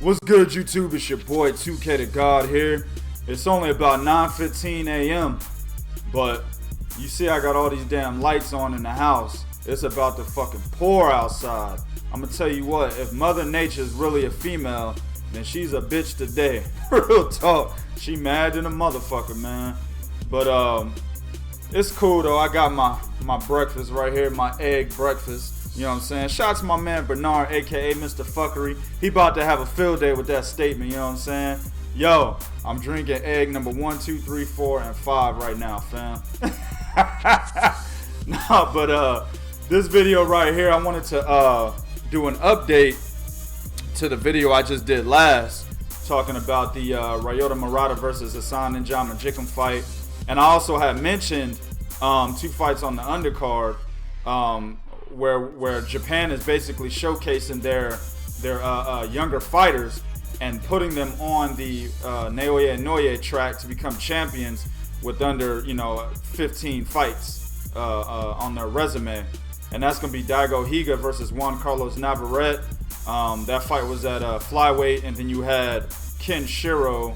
What's good, YouTube? It's your boy 2K the God here. It's only about 9:15 a.m. But you see I got all these damn lights on in the house. It's about to fucking pour outside. I'm gonna tell you what, if Mother Nature's really a female, then she's a bitch today. Real talk. She mad than a motherfucker, man. But it's cool though. I got my breakfast right here, my egg breakfast. You know what I'm saying? Shout out to my man Bernard, aka Mr. Fuckery. He about to have a field day with that statement, you know what I'm saying? Yo, I'm drinking egg number 1, 2, 3, 4, and 5 right now, fam. Nah, but this video right here, I wanted to do an update to the video I just did last, talking about the Ryota Murata versus Hassan and Jama-Jikum fight. And I also had mentioned 2 fights on the undercard, where Japan is basically showcasing their younger fighters and putting them on the Naoya Inoue track to become champions with under 15 fights on their resume. And that's gonna be Daigo Higa versus Juan Carlos Navarrete. That fight was at flyweight, and then you had Ken Shiro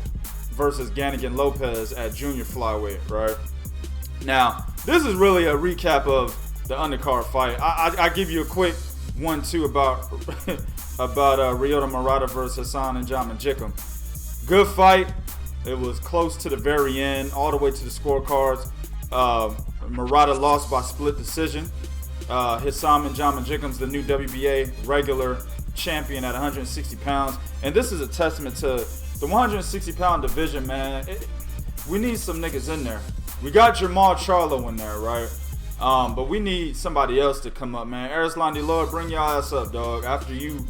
versus Ganigan Lopez at junior flyweight, right? Now, this is really a recap of the undercard fight. I give you a quick 1-2 about Ryota Murata versus Hassan and Jama-Jikum. Good fight. It was close to the very end, all the way to the scorecards. Murata lost by split decision. Hassan and Jama-Jikum's the new WBA regular champion at 160 pounds. And this is a testament to the 160-pound division, man. We need some niggas in there. We got Jamal Charlo in there, right? But we need somebody else to come up, man. Arislan Lord, bring your ass up, dog. After you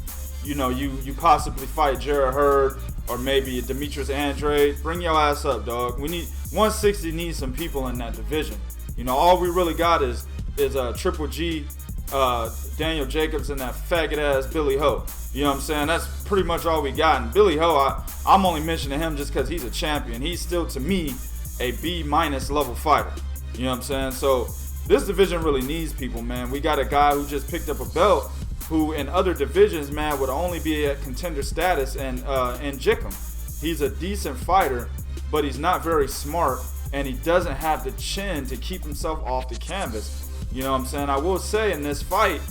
possibly fight Jared Hurd or maybe Demetrius Andrade, bring your ass up, dog. We need 160 needs some people in that division. All we really got is Triple G, Daniel Jacobs, and that faggot ass Billy Ho. You know what I'm saying? That's pretty much all we got. And Billy Ho, I'm only mentioning him just because he's a champion. He's still, to me, a B- level fighter. You know what I'm saying? So this division really needs people, man. We got a guy who just picked up a belt who in other divisions, man, would only be at contender status and Jikum. He's a decent fighter, but he's not very smart, and he doesn't have the chin to keep himself off the canvas. You know what I'm saying? I will say in this fight,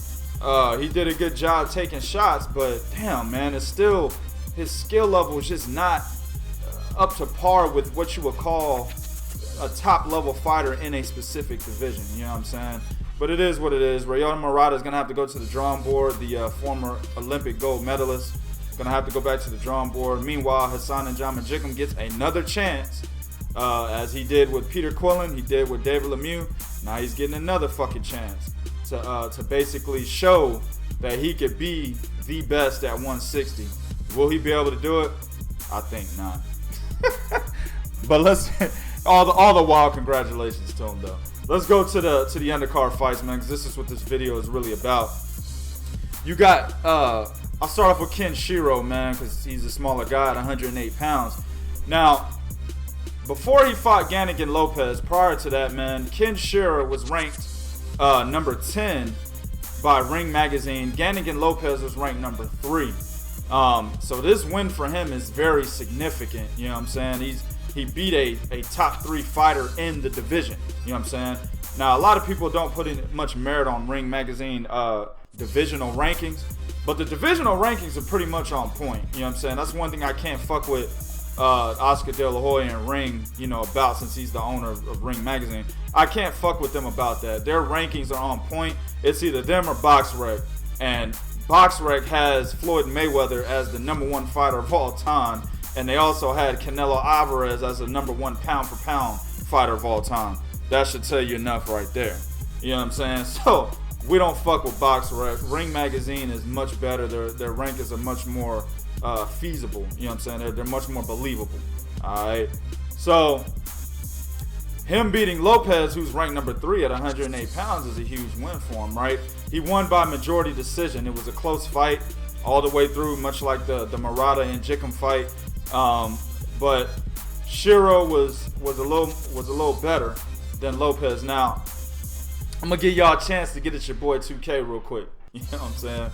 he did a good job taking shots, but damn, man, it's still, his skill level is just not up to par with what you would call a top level fighter in a specific division. You know what I'm saying? But it is what it is. Ryota Murata is going to have to go to the drawing board. The former Olympic gold medalist is going to have to go back to the drawing board. Meanwhile, Hassan and Jama-Jikum gets another chance, as he did with Peter Quillen, he did with David Lemieux. Now he's getting another fucking chance to basically show that he could be the best at 160. Will he be able to do it? I think not. But let's all the while, congratulations to him though. Let's go to the undercard fights, man, because this is what this video is really about. You got I'll start off with Ken Shiro, man, because he's a smaller guy at 108 pounds. Now, before he fought Ganigan Lopez, prior to that, man, Ken Shiro was ranked number 10 by Ring Magazine. Ganigan Lopez was ranked number 3. So this win for him is very significant. You know what I'm saying? He beat a top 3 fighter in the division. You know what I'm saying? Now, a lot of people don't put in much merit on Ring Magazine divisional rankings, but the divisional rankings are pretty much on point. You know what I'm saying? That's one thing I can't fuck with Oscar De La Hoya and Ring, about, since he's the owner of Ring Magazine. I can't fuck with them about that. Their rankings are on point. It's either them or BoxRec. And BoxRec has Floyd Mayweather as the #1 fighter of all time. And they also had Canelo Alvarez as the #1 pound-for-pound fighter of all time. That should tell you enough right there. You know what I'm saying? So, we don't fuck with BoxRec. Ring Magazine is much better. Their rankings are much more feasible. You know what I'm saying? They're much more believable. Alright? So, him beating Lopez, who's ranked number 3 at 108 pounds, is a huge win for him, right? He won by majority decision. It was a close fight all the way through, much like the Murata and Jikum fight. But Shiro was a little better than Lopez. Now, I'm gonna give y'all a chance to get at your boy 2K real quick. You know what I'm saying?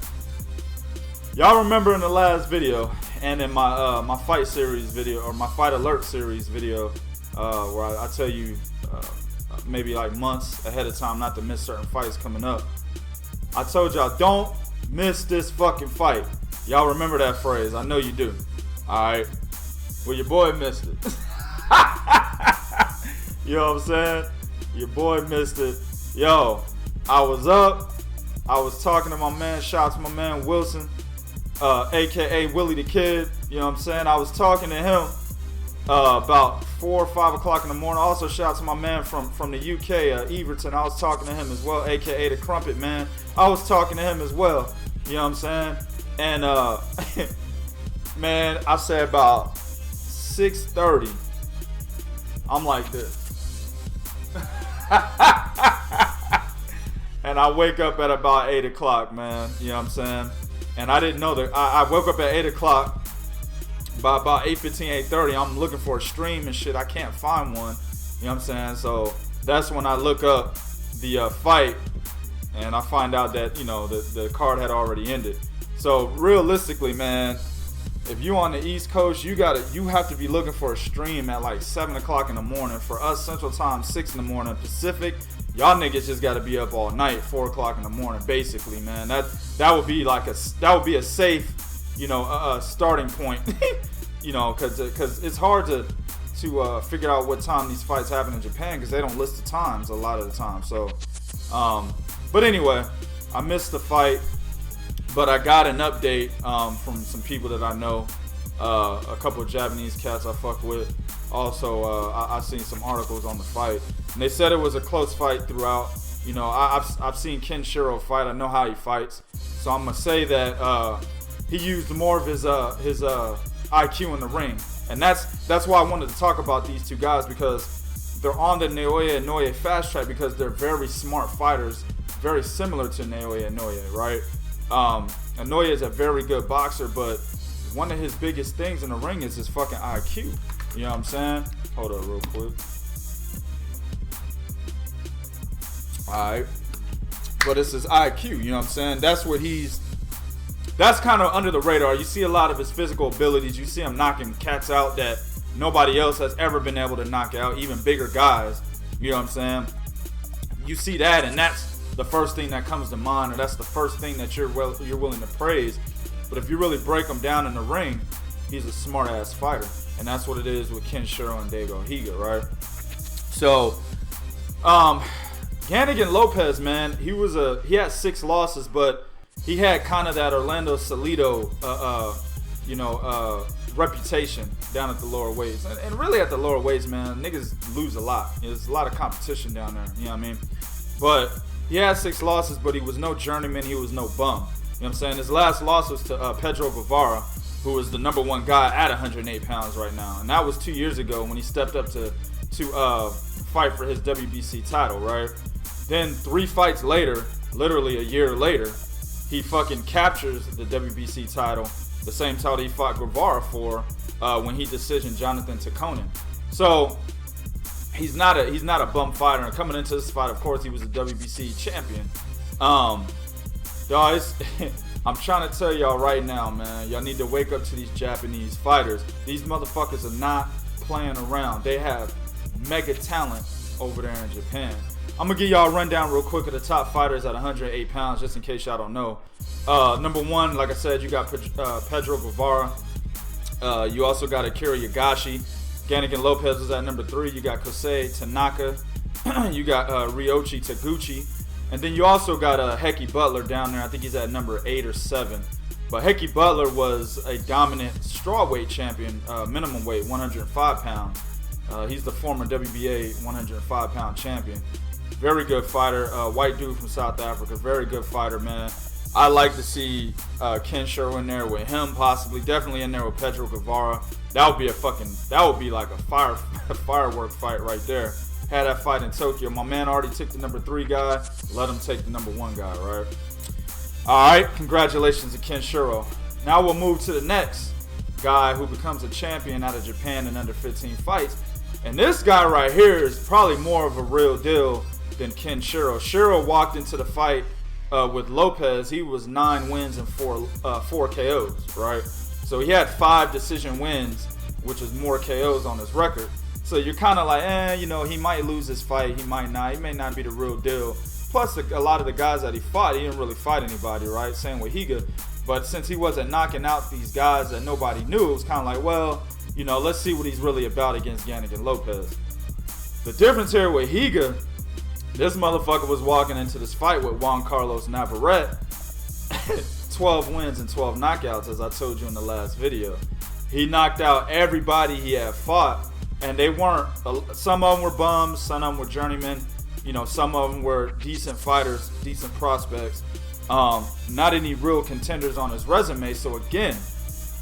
Y'all remember in the last video and in my my fight series video, or my fight alert series video, where I tell you maybe like months ahead of time not to miss certain fights coming up. I told y'all, don't miss this fucking fight. Y'all remember that phrase? I know you do. Alright. Well, your boy missed it. You know what I'm saying? Your boy missed it. Yo, I was up. I was talking to my man. Shout out to my man Wilson, aka Willie the Kid. You know what I'm saying? I was talking to him about 4 or 5 o'clock in the morning. Also, shout out to my man from the UK, Everton. I was talking to him as well, aka the Crumpet Man. I was talking to him as well. You know what I'm saying? And man, I said about 6:30. I'm like this. And I wake up at about 8 o'clock, man. You know what I'm saying? And I didn't know that. I woke up at 8 o'clock. By about 8:15, 8:30, I'm looking for a stream and shit. I can't find one. You know what I'm saying? So that's when I look up the fight, and I find out that, you know, the card had already ended. So realistically, man, if you on the East Coast, you have to be looking for a stream at like 7 o'clock in the morning. For us, Central Time, 6 in the morning. Pacific, y'all niggas just got to be up all night, 4 o'clock in the morning, basically, man. That would be like a safe, you know, starting point. You know, because it's hard to figure out what time these fights happen in Japan, because they don't list the times a lot of the time. So, but anyway, I missed the fight, but I got an update from some people that I know, a couple of Japanese cats I fuck with. Also, I seen some articles on the fight, and they said it was a close fight throughout. You know, I've seen Ken Shiro fight. I know how he fights, so I'm gonna say that he used more of his IQ in the ring, and that's why I wanted to talk about these two guys, because they're on the Naoya Inoue fast track, because they're very smart fighters, very similar to Naoya Inoue, right? Inoue is a very good boxer, but one of his biggest things in the ring is his fucking IQ. You know what I'm saying? Hold up real quick. Alright. But it's his IQ, you know what I'm saying? That's kind of under the radar. You see a lot of his physical abilities. You see him knocking cats out that nobody else has ever been able to knock out, even bigger guys. You know what I'm saying? You see that, and that's the first thing that comes to mind, or that's the first thing that you're willing to praise. But if you really break him down in the ring, he's a smart-ass fighter. And that's what it is with Ken Shiro and Daigo Higa, right? So, Gannigan Lopez, man, he had 6 losses, but he had kind of that Orlando Salido, reputation down at the lower weights. And really at the lower weights, man, niggas lose a lot. There's a lot of competition down there, you know what I mean? But he had 6 losses, but he was no journeyman, he was no bum. You know what I'm saying? His last loss was to Pedro Guevara, who is the #1 guy at 108 pounds right now. And that was 2 years ago when he stepped up to fight for his WBC title, right? Then 3 fights later, literally a year later, he fucking captures the WBC title, the same title he fought Guevara for when he decisioned Jonathan Takonin. So he's not a bum fighter. And coming into this fight, of course, he was a WBC champion. Guys, I'm trying to tell y'all right now, man, y'all need to wake up to these Japanese fighters. These motherfuckers are not playing around. They have mega talent over there in Japan. I'm going to give y'all a rundown real quick of the top fighters at 108 pounds, just in case y'all don't know. #1, like I said, you got Pedro Guevara. You also got Akira Yagashi. Gannigan Lopez was at #3. You got Kosei Tanaka. You got Ryoichi Taguchi. And then you also got Heki Butler down there. I think he's at #8 or 7. But Heki Butler was a dominant strawweight champion, minimum weight, 105 pounds. He's the former WBA 105-pound champion. Very good fighter, white dude from South Africa. Very good fighter, man. I like to see Ken Shiro in there with him, possibly, definitely in there with Pedro Guevara. That would be like a firework fight right there. Had that fight in Tokyo. My man already took the #3 guy. Let him take the #1 guy, right? All right, congratulations to Ken Shiro. Now we'll move to the next guy who becomes a champion out of Japan in under 15 fights. And this guy right here is probably more of a real deal than Ken Shiro. Shiro walked into the fight with Lopez, he was 9 wins and 4 KOs, right? So he had 5 decision wins, which is more KOs on his record. So you're kind of like, you know, he might lose this fight, he might not, he may not be the real deal. Plus, a lot of the guys that he fought, he didn't really fight anybody, right? Same with Higa. But since he wasn't knocking out these guys that nobody knew, it was kind of like, well, you know, let's see what he's really about against Yannick and Lopez. The difference here with Higa, this motherfucker was walking into this fight with Juan Carlos Navarrete. 12 wins and 12 knockouts, as I told you in the last video. He knocked out everybody he had fought, and they weren't, some of them were bums, some of them were journeymen, you know, some of them were decent fighters, decent prospects. Not any real contenders on his resume. So again,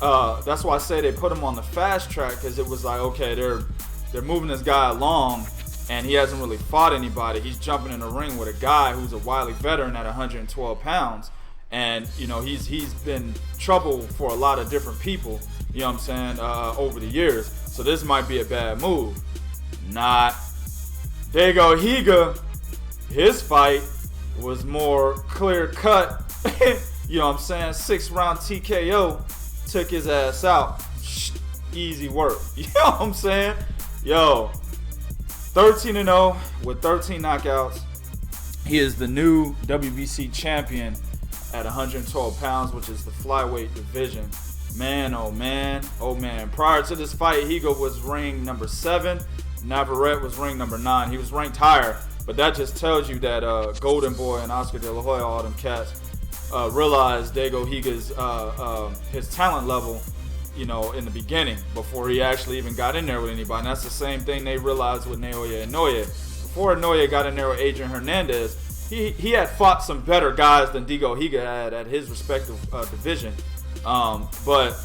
that's why I say they put him on the fast track, because it was like, okay, they're moving this guy along, and he hasn't really fought anybody. He's jumping in the ring with a guy who's a wily veteran at 112 pounds, and you know he's been trouble for a lot of different people. You know what I'm saying? Over the years. So this might be a bad move. Not. Daigo Higa, his fight was more clear cut. You know what I'm saying? 6-round TKO, took his ass out. Easy work. You know what I'm saying? Yo, 13-0 with 13 knockouts. He is the new WBC champion at 112 pounds, which is the flyweight division. Man, oh man, oh man. Prior to this fight, Higa was ring number 7. Navarrete was ring number 9. He was ranked higher, but that just tells you that Golden Boy and Oscar De La Hoya, all them cats, realized Daigo Higa's his talent level, you know, in the beginning before he actually even got in there with anybody. And that's the same thing they realized with Naoya Inoue. Before Inoue got in there with Adrian Hernandez, he had fought some better guys than Daigo Higa had at his respective division, but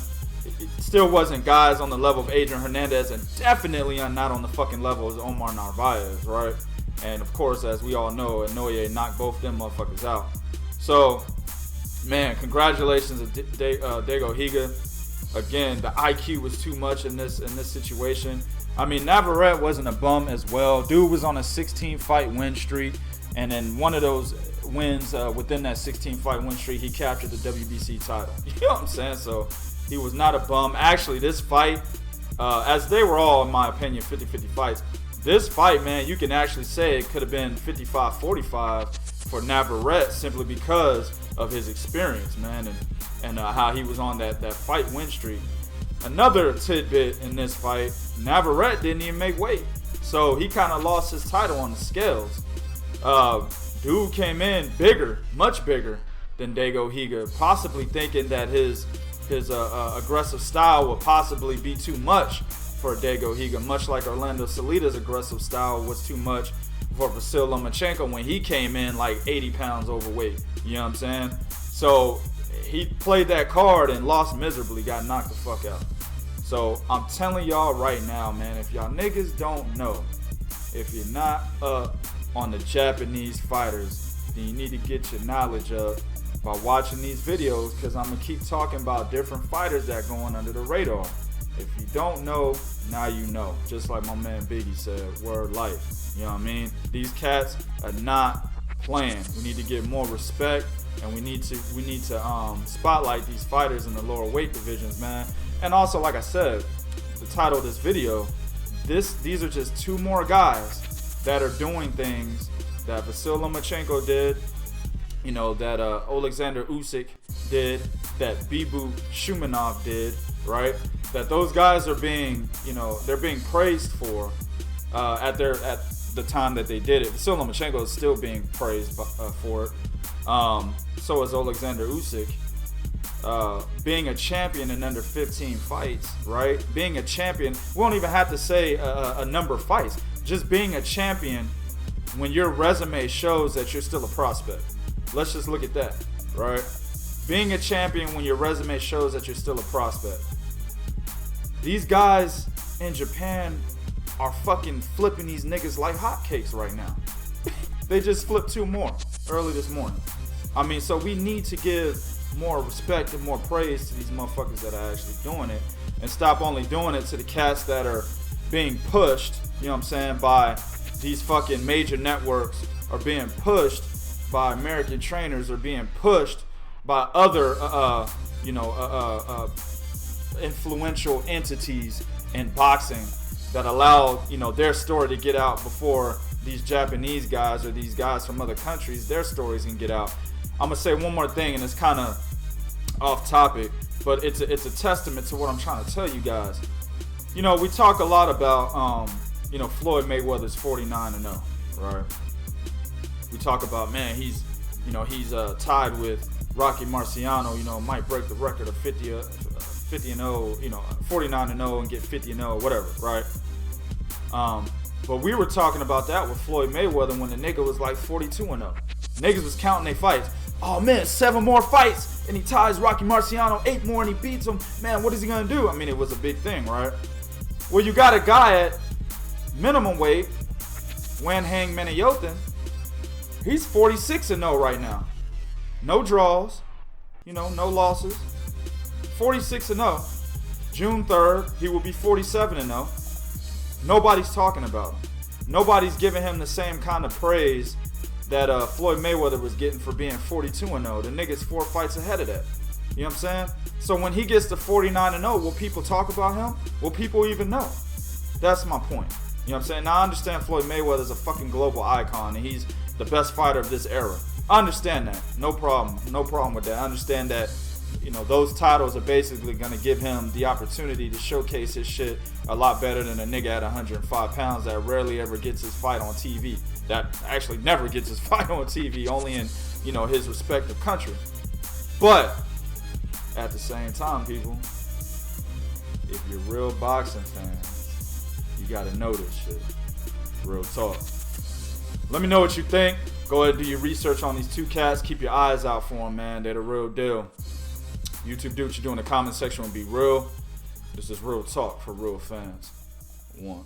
it still wasn't guys on the level of Adrian Hernandez, and definitely not on the fucking level of Omar Narvaez, right? And of course, as we all know, Inoue knocked both them motherfuckers out. So, man, congratulations to Daigo Higa. Again, the IQ was too much in this situation. I mean, Navarrete wasn't a bum as well. Dude was on a 16-fight win streak, and then one of those wins within that 16-fight win streak, he captured the WBC title. You know what I'm saying? So he was not a bum. Actually, this fight, as they were all, in my opinion, 50-50 fights, this fight, man, you can actually say it could have been 55-45 for Navarrete simply because of his experience, man, and how he was on that fight win streak. Another tidbit in this fight, Navarrete didn't even make weight, so he kind of lost his title on the scales. Dude came in bigger, much bigger than Daigo Higa, possibly thinking that his aggressive style would possibly be too much for Daigo Higa, much like Orlando Salida's aggressive style was too much for Vasyl Lomachenko when he came in like 80 pounds overweight. You know what I'm saying? So he played that card and lost miserably, got knocked the fuck out. So I'm telling y'all right now, man, if y'all niggas don't know, if you're not up on the Japanese fighters, then you need to get your knowledge up by watching these videos, because I'm going to keep talking about different fighters that going under the radar. If you don't know, now you know. Just like my man Biggie said, word life. You know what I mean? These cats are not playing. We need to get more respect, and we need to spotlight these fighters in the lower weight divisions, man. And also, like I said, the title of this video, these are just 2 more guys that are doing things that Vasyl Lomachenko did, you know, that Alexander Usyk did, that Bibu Shumanov did, right? That those guys are being, you know, they're being praised for at the time that they did it. Vasyl Lomachenko is still being praised for it. So is Alexander Usyk. Being a champion in under 15 fights, right? Being a champion, we don't even have to say a number of fights. Just being a champion when your resume shows that you're still a prospect. Let's just look at that, right? Being a champion when your resume shows that you're still a prospect. These guys in Japan are fucking flipping these niggas like hotcakes right now. They just flipped 2 more early this morning. I mean, so we need to give more respect and more praise to these motherfuckers that are actually doing it, and stop only doing it to the cats that are being pushed, you know what I'm saying, by these fucking major networks, are being pushed by American trainers are being pushed by other, influential entities in boxing that allow, their story to get out before these Japanese guys or these guys from other countries, their stories can get out. I'm gonna say one more thing, and it's kind of off topic, but it's a testament to what I'm trying to tell you guys. We talk a lot about, Floyd Mayweather's 49-0, right? We talk about, man, he's tied with Rocky Marciano, might break the record of 50-0, 49-0 and get 50-0, whatever, right? But we were talking about that with Floyd Mayweather when the nigga was like 42-0. Niggas was counting their fights. Oh man, 7 more fights and he ties Rocky Marciano, 8 more and he beats him. Man, what is he gonna do? I mean, it was a big thing, right? Well, you got a guy at minimum weight, Wanhang Menayothin. He's 46-0 right now. No draws, no losses. 46-0. June 3rd, he will be 47-0. Nobody's talking about him. Nobody's giving him the same kind of praise that Floyd Mayweather was getting for being 42-0. The nigga's 4 fights ahead of that. You know what I'm saying? So when he gets to 49-0, will people talk about him? Will people even know? That's my point. You know what I'm saying? Now I understand Floyd Mayweather's a fucking global icon and he's the best fighter of this era. I understand that. No problem. No problem with that. I understand that, those titles are basically going to give him the opportunity to showcase his shit a lot better than a nigga at 105 pounds that rarely ever gets his fight on TV. That actually never gets his fight on TV, only in, his respective country. But at the same time, people, if you're real boxing fans, you got to know this shit. Real talk. Let me know what you think. Go ahead and do your research on these 2 cats. Keep your eyes out for them, man. They're the real deal. YouTube, do what you do in the comment section and be real. This is real talk for real fans. 1.